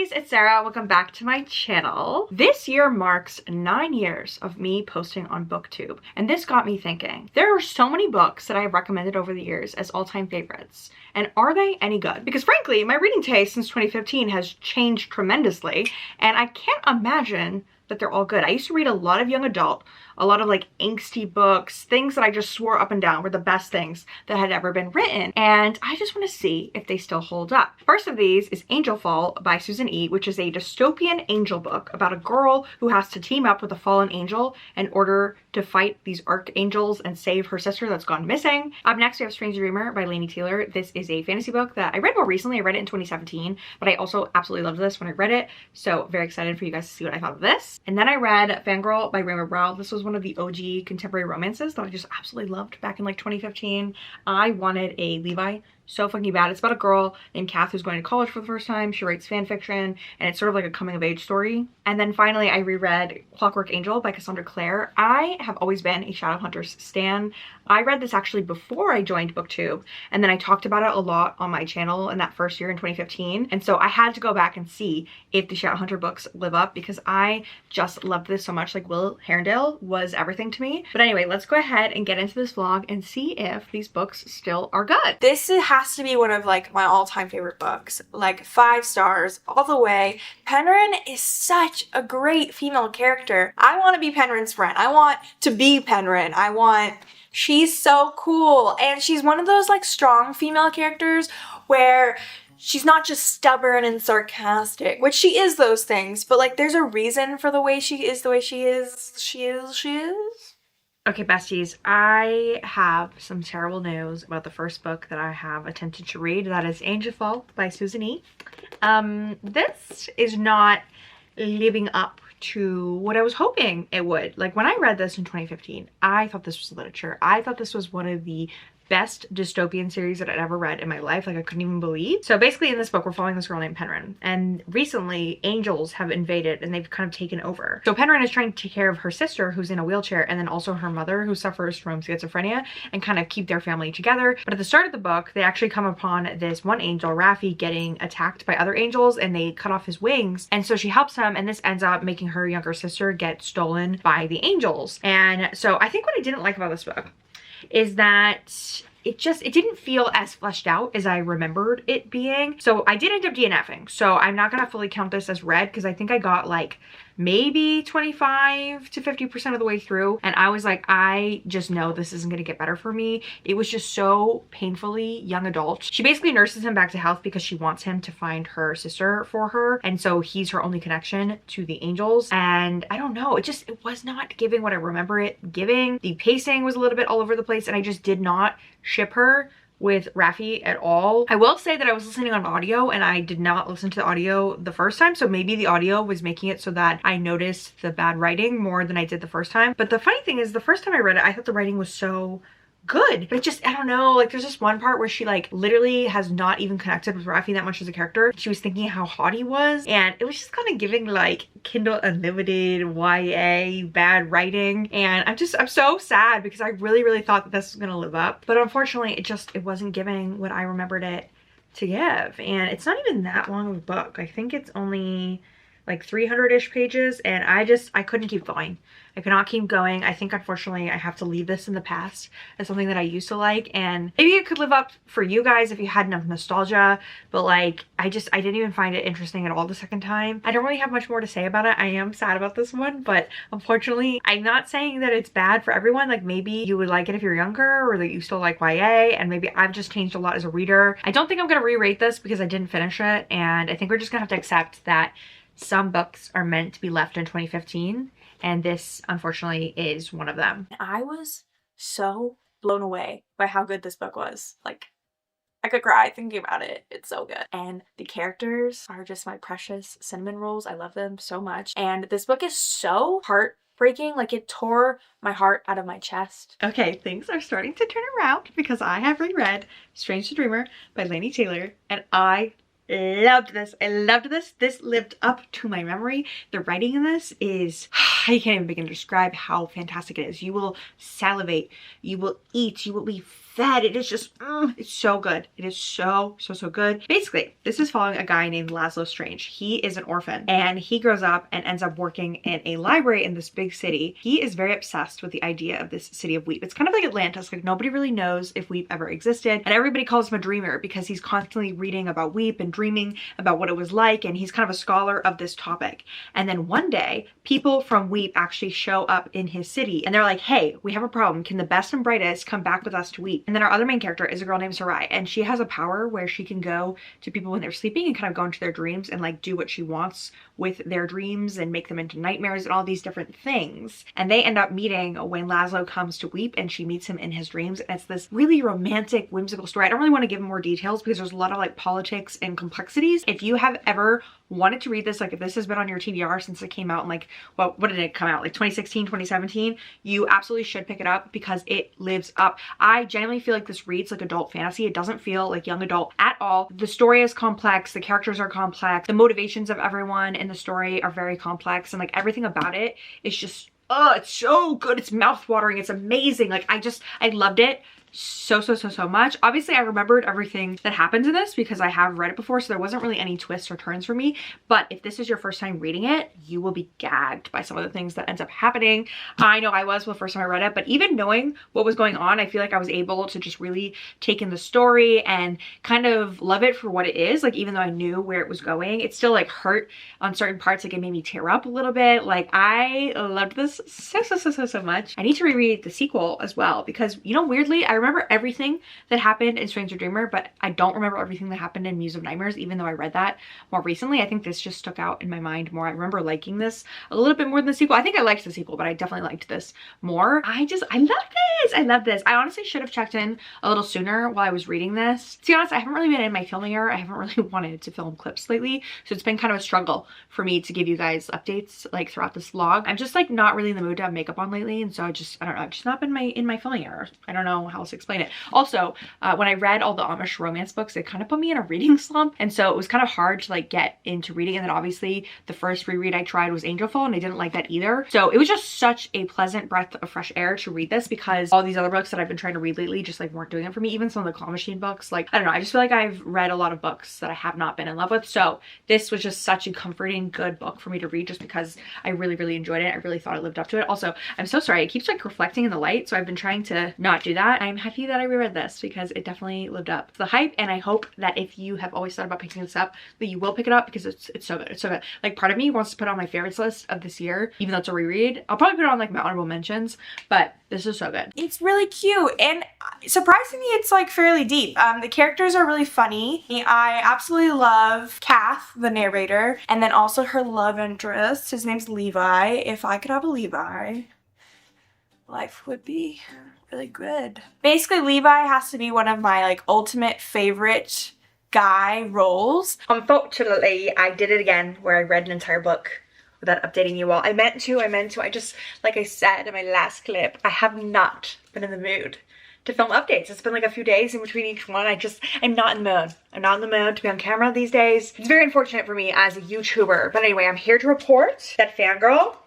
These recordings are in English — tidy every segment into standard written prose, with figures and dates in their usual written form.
besties, it's Sarah. Welcome back to my channel. This year marks 9 years of me posting on BookTube, and this got me thinking. There are so many books that I have recommended over the years as all-time favorites, and are they any good? Because frankly, my reading taste since 2015 has changed tremendously, and I can't imagine that they're all good. I used to read a lot of young adult, a lot of like angsty books, things that I just swore up and down were the best things that had ever been written, and I just want to see if they still hold up. First of these is Angelfall by Susan E., which is a dystopian angel book about a girl who has to team up with a fallen angel in order to fight these archangels and save her sister that's gone missing. Up next we have Strange Dreamer by Laini Taylor. This is a fantasy book that I read more recently. I read it in 2017, but I also absolutely loved this when I read it, so very excited for you guys to see what I thought of this. And then I read Fangirl by Rainbow Rowell. This was one of the OG contemporary romances that I just absolutely loved back in like 2015. I wanted a Levi so fucking bad. It's about a girl named Kath who's going to college for the first time. She writes fan fiction, and it's sort of like a coming of age story. And then finally I reread Clockwork Angel by Cassandra Clare. I have always been a Shadowhunters stan. I read this actually before I joined BookTube, and then I talked about it a lot on my channel in that first year in 2015. And so I had to go back and see if the Shadowhunter books live up because I just loved this so much. Like, Will Herondale was everything to me. But anyway, let's go ahead and get into this vlog and see if these books still are good. This has to be one of like my all-time favorite books, like 5 stars all the way. Penryn is such a great female character. I want to be Penryn's friend. I want to be Penryn. She's so cool, and she's one of those like strong female characters where she's not just stubborn and sarcastic, which she is those things, but like there's a reason for the way she is the way she is. She is. Okay, besties, I have some terrible news about the first book that I have attempted to read. That is Angelfall by Susan E. This is not living up to what I was hoping it would. Like, when I read this in 2015, I thought this was literature. I thought this was one of the best dystopian series that I'd ever read in my life. Like, I couldn't even believe. So basically in this book, we're following this girl named Penryn, and recently angels have invaded and they've kind of taken over. So Penryn is trying to take care of her sister who's in a wheelchair, and then also her mother who suffers from schizophrenia, and kind of keep their family together. But at the start of the book, they actually come upon this one angel, Raffi, getting attacked by other angels, and they cut off his wings. And so she helps him, and this ends up making her younger sister get stolen by the angels. And so I think what I didn't like about this book is that it didn't feel as fleshed out as I remembered it being. So I did end up DNFing. So I'm not gonna fully count this as read because I think I got like maybe 25 to 50% of the way through. And I was like, I just know this isn't gonna get better for me. It was just so painfully young adult. She basically nurses him back to health because she wants him to find her sister for her. And so he's her only connection to the angels. And I don't know, it was not giving what I remember it giving. The pacing was a little bit all over the place, and I just did not ship her with Raffi at all. I will say that I was listening on audio, and I did not listen to the audio the first time, so maybe the audio was making it so that I noticed the bad writing more than I did the first time. But the funny thing is, the first time I read it, I thought the writing was so good, but it just, I don't know, like there's just one part where she like literally has not even connected with Raffi that much as a character. She was thinking how hot he was, and it was just kind of giving like Kindle Unlimited YA bad writing. And I'm so sad because I really thought that this was gonna live up, but unfortunately it wasn't giving what I remembered it to give. And it's not even that long of a book. I think it's only like 300-ish pages, and I couldn't keep going. I could not keep going. I think unfortunately I have to leave this in the past as something that I used to like, and maybe it could live up for you guys if you had enough nostalgia, but like I didn't even find it interesting at all the second time. I don't really have much more to say about it. I am sad about this one, but unfortunately I'm not saying that it's bad for everyone. Like, maybe you would like it if you're younger, or that you still like YA, and maybe I've just changed a lot as a reader. I don't think I'm gonna re-rate this because I didn't finish it, and I think we're just gonna have to accept that some books are meant to be left in 2015, and this unfortunately is one of them. I was so blown away by how good this book was. Like, I could cry thinking about it. It's so good. And the characters are just my precious cinnamon rolls. I love them so much. And this book is so heartbreaking. Like, it tore my heart out of my chest. Okay, things are starting to turn around because I have reread Strange Dreamer by Laini Taylor, and I loved this. I loved this. This lived up to my memory. The writing in this is, I can't even begin to describe how fantastic it is. You will salivate, you will eat, you will be fed. It is just, it's so good. It is so good. Basically, this is following a guy named Laszlo Strange. He is an orphan and he grows up and ends up working in a library in this big city. He is very obsessed with the idea of this city of Weep. It's kind of like Atlantis. Like nobody really knows if Weep ever existed, and everybody calls him a dreamer because he's constantly reading about Weep and dreaming about what it was like, and he's kind of a scholar of this topic. And then one day, people from Weep actually show up in his city and they're like, hey, we have a problem. Can the best and brightest come back with us to Weep? And then our other main character is a girl named Sarai, and she has a power where she can go to people when they're sleeping and kind of go into their dreams and like do what she wants with their dreams and make them into nightmares and all these different things. And they end up meeting when Laszlo comes to Weep and she meets him in his dreams. And it's this really romantic, whimsical story. I don't really want to give more details because there's a lot of like politics and complexities. If you have ever wanted to read this, like if this has been on your TBR since it came out in like, well, what did it come out? Like 2016, 2017, you absolutely should pick it up because it lives up. I genuinely feel like this reads like adult fantasy. It doesn't feel like young adult at all. The story is complex. The characters are complex. The motivations of everyone in the story are very complex, and like everything about it is just, oh, it's so good. It's mouth-watering. It's amazing. Like I loved it so much. Obviously I remembered everything that happens in this because I have read it before, so there wasn't really any twists or turns for me. But if this is your first time reading it, you will be gagged by some of the things that ends up happening. I know I was the first time I read it, but even knowing what was going on, I feel like I was able to just really take in the story and kind of love it for what it is. Like even though I knew where it was going, it still like hurt on certain parts. Like it made me tear up a little bit. Like I loved this so much. I need to reread the sequel as well because, you know, weirdly I remember everything that happened in Stranger Dreamer, but I don't remember everything that happened in Muse of Nightmares, even though I read that more recently. I think this just stuck out in my mind more. I remember liking this a little bit more than the sequel. I think I liked the sequel, but I definitely liked this more. I love this. I love this. I honestly should have checked in a little sooner while I was reading this. To be honest, I haven't really been in my filming era. I haven't really wanted to film clips lately, so it's been kind of a struggle for me to give you guys updates like throughout this vlog. I'm just like not really in the mood to have makeup on lately, and so I don't know, I've just not been in my filming era. I don't know how else to explain it. Also, when I read all the Amish romance books, it kind of put me in a reading slump, and so it was kind of hard to like get into reading. And then obviously the first reread I tried was Angelfall, and I didn't like that either. So it was just such a pleasant breath of fresh air to read this because all these other books that I've been trying to read lately just like weren't doing it for me. Even some of the Claw Machine books, like I don't know, I just feel like I've read a lot of books that I have not been in love with. So this was just such a comforting, good book for me to read just because I really enjoyed it. I really thought it lived up to it. Also, I'm so sorry, it keeps like reflecting in the light, so I've been trying to not do that. I'm happy that I reread this because it definitely lived up to the hype, and I hope that if you have always thought about picking this up, that you will pick it up because it's so good. It's so good. Like part of me wants to put it on my favorites list of this year, even though it's a reread. I'll probably put it on like my honorable mentions, but this is so good. It's really cute, and surprisingly it's like fairly deep. The characters are really funny. I absolutely love Kath, the narrator, and then also her love interest. His name's Levi. If I could have a Levi, life would be really good. Basically, Levi has to be one of my like ultimate favorite guy roles. Unfortunately, I did it again where I read an entire book without updating you all. I meant to. I just, like I said in my last clip, I have not been in the mood to film updates. It's been like a few days in between each one. I'm not in the mood. I'm not in the mood to be on camera these days. It's very unfortunate for me as a YouTuber. But anyway, I'm here to report that Fangirl,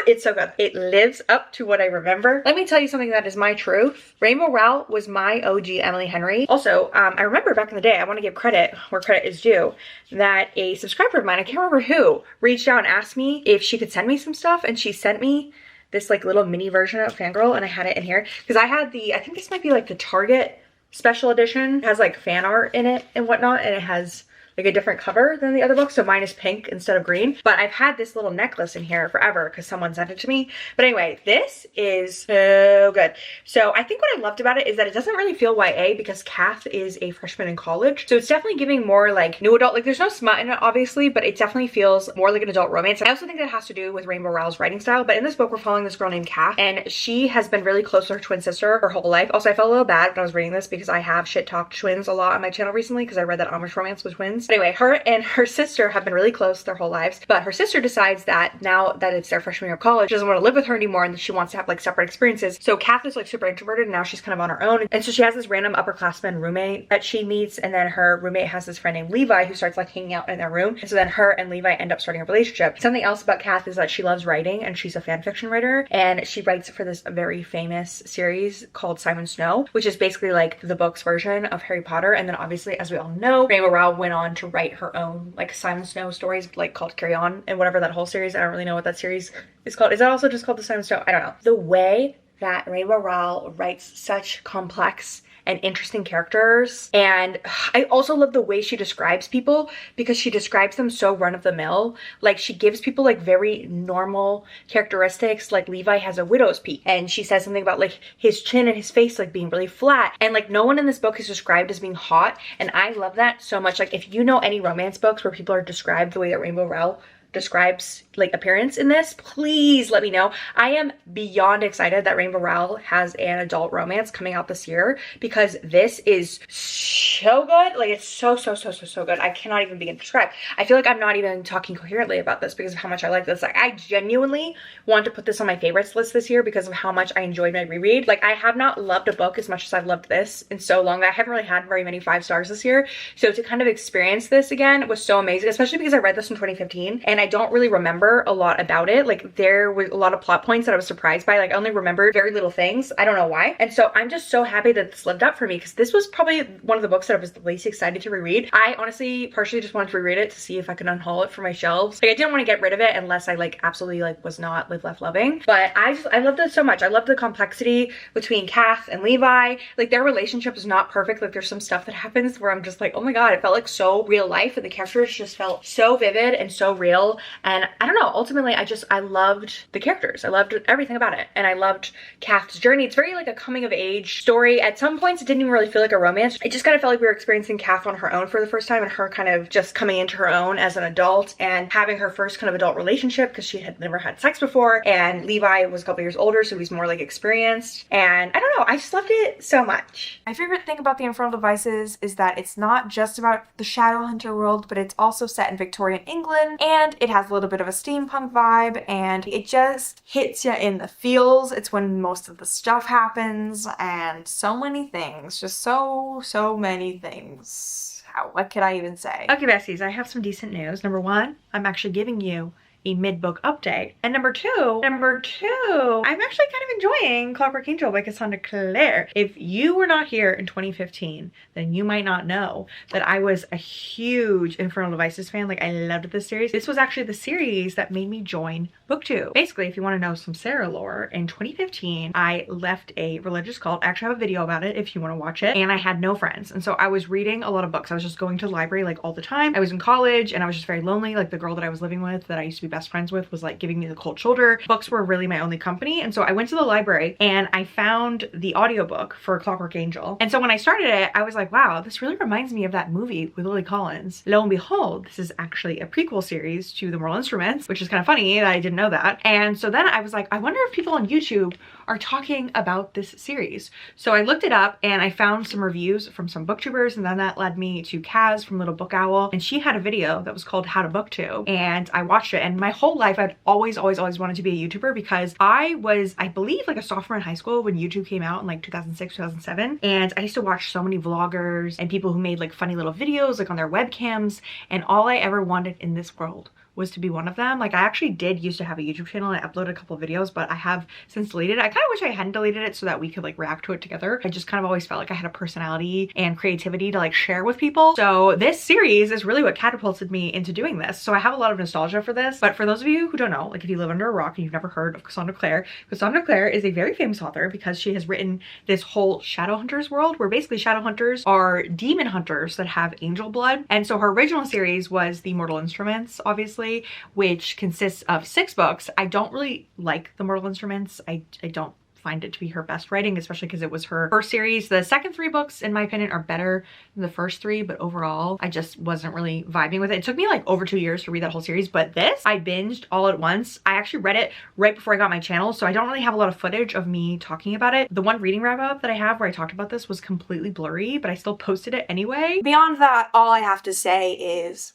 it's so good. It lives up to what I remember. Let me tell you something that is my truth. Rainbow Rowell was my OG Emily Henry. Also, I remember back in the day, I want to give credit where credit is due, that a subscriber of mine, I can't remember who, reached out and asked me if she could send me some stuff, and she sent me this like little mini version of Fangirl, and I had it in here because I had the, I think this might be like the Target special edition. It has like fan art in it and whatnot, and it has like a different cover than the other book, so mine is pink instead of green. But I've had this little necklace in here forever because someone sent it to me. But anyway, this is so good. So I think what I loved about it is that it doesn't really feel YA because Kath is a freshman in college. So it's definitely giving more like new adult, like there's no smut in it obviously, but it definitely feels more like an adult romance. I also think that has to do with Rainbow Rowell's writing style, but in this book we're following this girl named Kath, and she has been really close to her twin sister her whole life. Also, I felt a little bad when I was reading this because I have shit talked twins a lot on my channel recently because I read that Amish romance with twins. But anyway, her and her sister have been really close their whole lives, but her sister decides that now that it's their freshman year of college, she doesn't want to live with her anymore and that she wants to have like separate experiences. So Kath is like super introverted and now she's kind of on her own. And so she has this random upperclassman roommate that she meets, and then her roommate has this friend named Levi who starts like hanging out in their room. And so then her and Levi end up starting a relationship. Something else about Kath is that she loves writing and she's a fan fiction writer, and she writes for this very famous series called Simon Snow, which is basically like the book's version of Harry Potter. And then obviously, as we all know, Rainbow Rowell went on to write her own like Simon Snow stories, like called Carry On and whatever that whole series. I don't really know what that series is called. Is that also just called the Simon Snow? I don't know. The way that Rainbow Rowell writes such complex and interesting characters, and I also love the way she describes people, because she describes them so run-of-the-mill. Like, she gives people like very normal characteristics. Like Levi has a widow's peak, and she says something about like his chin and his face like being really flat, and like no one in this book is described as being hot, and I love that so much. Like, if you know any romance books where people are described the way that Rainbow Rowell describes like appearance in this, please let me know. I am beyond excited that Rainbow Rowell has an adult romance coming out this year, because this is so good. Like, it's so good. I cannot even begin to describe. I feel like I'm not even talking coherently about this because of how much I like this. Like, I genuinely want to put this on my favorites list this year because of how much I enjoyed my reread. Like, I have not loved a book as much as I've loved this in so long. I haven't really had very many 5 stars this year, so to kind of experience this again was so amazing, especially because I read this in 2015 and I don't really remember a lot about it. Like, there was a lot of plot points that I was surprised by. Like, I only remembered very little things. I don't know why. And so I'm just so happy that this lived up for me, because this was probably one of the books that I was the least excited to reread. I honestly partially just wanted to reread it to see if I could unhaul it from my shelves. Like, I didn't want to get rid of it unless I like absolutely like was not Live Left Loving. But I loved it so much. I loved the complexity between Kath and Levi. Like, their relationship is not perfect. Like, there's some stuff that happens where I'm just like, oh my god, it felt like so real life, and the characters just felt so vivid and so real. And I don't know, ultimately I loved the characters. I loved everything about it. And I loved Kath's journey. It's very like a coming of age story. At some points it didn't even really feel like a romance. It just kind of felt like we were experiencing Kath on her own for the first time, and her kind of just coming into her own as an adult and having her first kind of adult relationship, because she had never had sex before, and Levi was a couple years older, so he's more like experienced. And I don't know, I just loved it so much. My favorite thing about the Infernal Devices is that it's not just about the Shadowhunter world, but it's also set in Victorian England, and it has a little bit of a steampunk vibe, and it just hits you in the feels. It's when most of the stuff happens, and so many things, just so many things. What could I even say? Okay, besties, I have some decent news. Number one, I'm actually giving you a mid-book update. And number two, I'm actually kind of enjoying Clockwork Angel by Cassandra Clare. If you were not here in 2015, then you might not know that I was a huge Infernal Devices fan. Like, I loved this series. This was actually the series that made me join BookTube. Basically, if you want to know some Sarah lore, in 2015, I left a religious cult. I actually have a video about it if you want to watch it. And I had no friends. And so I was reading a lot of books. I was just going to the library like all the time. I was in college and I was just very lonely. Like, the girl that I was living with, that I used to be best friends with, was like giving me the cold shoulder. Books were really my only company. And so I went to the library and I found the audiobook for Clockwork Angel. And so when I started it, I was like, wow, this really reminds me of that movie with Lily Collins. Lo and behold, this is actually a prequel series to The Mortal Instruments, which is kind of funny that I didn't know that. And so then I was like, I wonder if people on YouTube are talking about this series. So I looked it up and I found some reviews from some booktubers, and then that led me to Kaz from Little Book Owl, and she had a video that was called How to BookTube, and I watched it. And my whole life I'd always wanted to be a YouTuber, because I was, I believe, like a sophomore in high school when YouTube came out in like 2006, 2007, and I used to watch so many vloggers and people who made like funny little videos like on their webcams, and all I ever wanted in this world was to be one of them. Like, I actually did used to have a YouTube channel and I uploaded a couple of videos, but I have since deleted it. I kind of wish I hadn't deleted it so that we could like react to it together. I just kind of always felt like I had a personality and creativity to like share with people. So this series is really what catapulted me into doing this. So I have a lot of nostalgia for this. But for those of you who don't know, like if you live under a rock and you've never heard of Cassandra Clare is a very famous author because she has written this whole Shadowhunters world, where basically Shadowhunters are demon hunters that have angel blood. And so her original series was The Mortal Instruments, obviously, which consists of 6 books. I don't really like The Mortal Instruments. I don't find it to be her best writing, especially because it was her first series. The second 3 books, in my opinion, are better than the first 3, but overall, I just wasn't really vibing with it. It took me like over 2 years to read that whole series, but this, I binged all at once. I actually read it right before I got my channel, so I don't really have a lot of footage of me talking about it. The one reading wrap up that I have where I talked about this was completely blurry, but I still posted it anyway. Beyond that, all I have to say is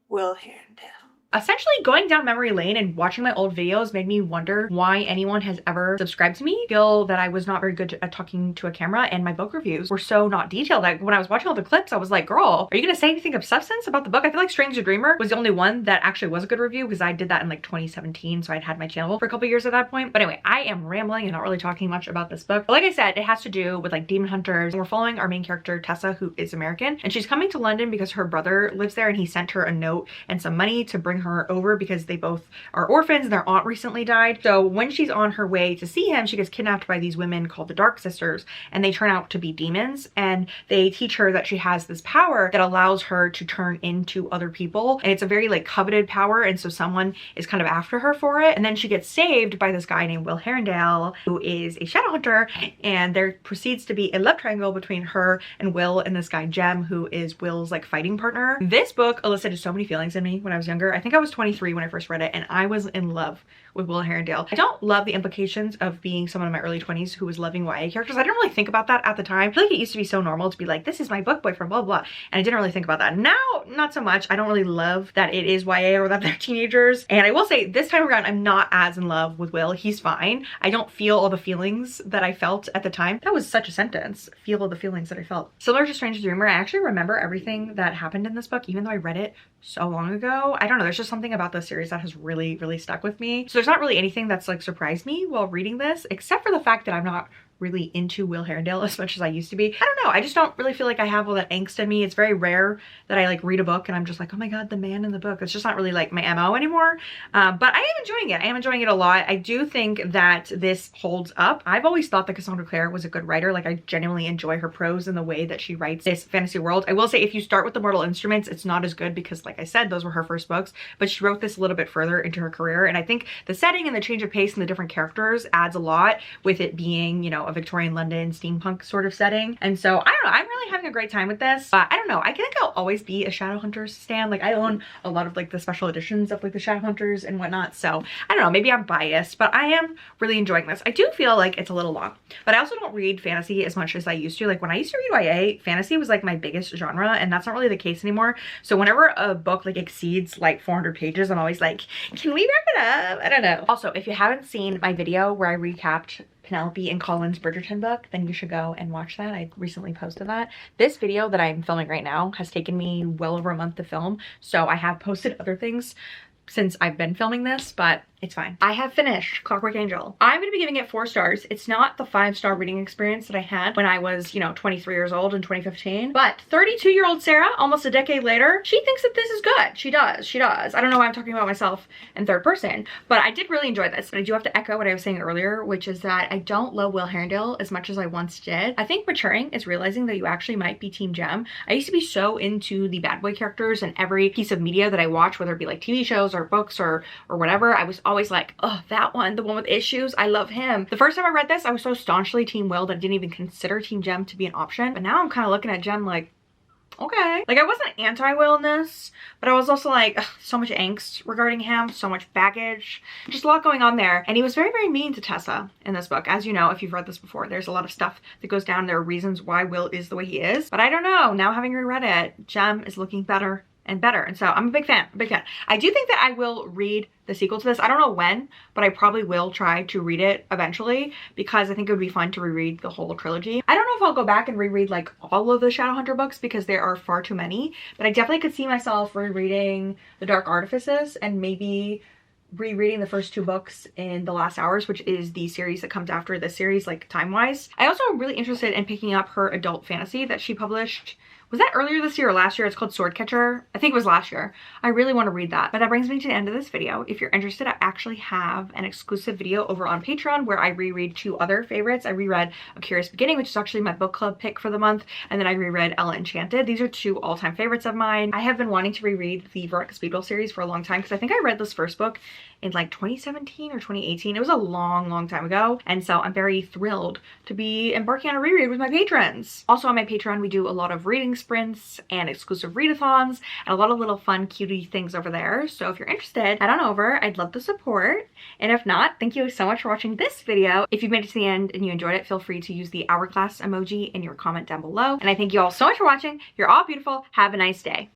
Will Herondale. Essentially, going down memory lane and watching my old videos made me wonder why anyone has ever subscribed to me. I feel that I was not very good at talking to a camera, and my book reviews were so not detailed. Like, when I was watching all the clips, I was like, girl, are you gonna say anything of substance about the book? I feel like Strange the Dreamer was the only one that actually was a good review, because I did that in like 2017, so I'd had my channel for a couple years at that point. But anyway, I am rambling and not really talking much about this book. But like I said, it has to do with like demon hunters. We're following our main character, Tessa, who is American, and she's coming to London because her brother lives there, and he sent her a note and some money to bring her over because they both are orphans and their aunt recently died. So when she's on her way to see him, she gets kidnapped by these women called the Dark Sisters, and they turn out to be demons, and they teach her that she has this power that allows her to turn into other people, and it's a very like coveted power, and so someone is kind of after her for it. And then she gets saved by this guy named Will Herondale, who is a shadow hunter, and there proceeds to be a love triangle between her and Will and this guy Jem, who is Will's like fighting partner. This book elicited so many feelings in me when I was younger. I think I was 23 when I first read it, and I was in love with Will Herondale. I don't love the implications of being someone in my early 20s who was loving YA characters. I didn't really think about that at the time. I feel like it used to be so normal to be like, this is my book boyfriend, blah, blah, and I didn't really think about that. Now, not so much. I don't really love that it is YA or that they're teenagers. And I will say this time around, I'm not as in love with Will. He's fine. I don't feel all the feelings that I felt at the time. That was such a sentence. Feel all the feelings that I felt. Similar to Strange the Dreamer, I actually remember everything that happened in this book, even though I read it so long ago. I don't know. There's just something about this series that has really, really stuck with me. So there's not really anything that's like surprised me while reading this, except for the fact that I'm not really into Will Herondale as much as I used to be. I don't know. I just don't really feel like I have all that angst in me. It's very rare that I like read a book and I'm just like, oh my god, the man in the book. It's just not really like my MO anymore. But I am enjoying it. I am enjoying it a lot. I do think that this holds up. I've always thought that Cassandra Clare was a good writer. Like, I genuinely enjoy her prose and the way that she writes this fantasy world. I will say, if you start with the Mortal Instruments, it's not as good because, like I said, those were her first books, but she wrote this a little bit further into her career. And I think the setting and the change of pace and the different characters adds a lot, with it being, you know, a Victorian London steampunk sort of setting. And so I don't know, I'm really having a great time with this. I don't know, I think I'll always be a Shadowhunters stan. Like, I own a lot of like the special editions of like the Shadowhunters and whatnot, so I don't know, maybe I'm biased, but I am really enjoying this. I do feel like it's a little long, but I also don't read fantasy as much as I used to. Like, when I used to read YA, fantasy was like my biggest genre, and that's not really the case anymore. So whenever a book like exceeds like 400 pages, I'm always like, can we wrap it up? I don't know. Also, if you haven't seen my video where I recapped Penelope and Colin's Bridgerton book, then you should go and watch that. I recently posted that. This video that I'm filming right now has taken me well over a month to film, so I have posted other things since I've been filming this, but it's fine. I have finished Clockwork Angel. I'm gonna be giving it 4 stars. It's not the 5-star reading experience that I had when I was, you know, 23 years old in 2015. But 32-year-old Sarah, almost a decade later, she thinks that this is good. She does. She does. I don't know why I'm talking about myself in third person, but I did really enjoy this. But I do have to echo what I was saying earlier, which is that I don't love Will Herondale as much as I once did. I think maturing is realizing that you actually might be Team Jem. I used to be so into the bad boy characters, and every piece of media that I watch, whether it be like TV shows or books or whatever, I was always like, oh, that one, the one with issues, I love him. The first time I read this, I was so staunchly Team Will that I didn't even consider Team Jem to be an option. But now I'm kind of looking at Jem like, okay. Like, I wasn't anti-Will in this, but I was also like, ugh, so much angst regarding him, so much baggage, just a lot going on there. And he was very, very mean to Tessa in this book. As you know, if you've read this before, there's a lot of stuff that goes down. There are reasons why Will is the way he is. But I don't know, now having reread it, Jem is looking better and better, and so I'm a big fan, big fan. I do think that I will read the sequel to this. I don't know when, but I probably will try to read it eventually, because I think it would be fun to reread the whole trilogy. I don't know if I'll go back and reread like all of the Shadowhunter books, because there are far too many, but I definitely could see myself rereading The Dark Artifices and maybe rereading the first 2 books in The Last Hours, which is the series that comes after this series, like time-wise. I also am really interested in picking up her adult fantasy that she published Was that earlier this year or last year? It's called Swordcatcher. I think it was last year. I really want to read that. But that brings me to the end of this video. If you're interested, I actually have an exclusive video over on Patreon where I reread 2 other favorites. I reread A Curious Beginning, which is actually my book club pick for the month, and then I reread Ella Enchanted. These are 2 all-time favorites of mine. I have been wanting to reread the Veronica Speedwell series for a long time because I think I read this first book in like 2017 or 2018. It was a long time ago, and so I'm very thrilled to be embarking on a reread with my patrons. Also on my Patreon, we do a lot of reading sprints and exclusive readathons and a lot of little fun cutie things over there. So if you're interested, head on over. I'd love the support. And if not, thank you so much for watching this video. If you've made it to the end and you enjoyed it, feel free to use the hourglass emoji in your comment down below. And I thank you all so much for watching. You're all beautiful. Have a nice day.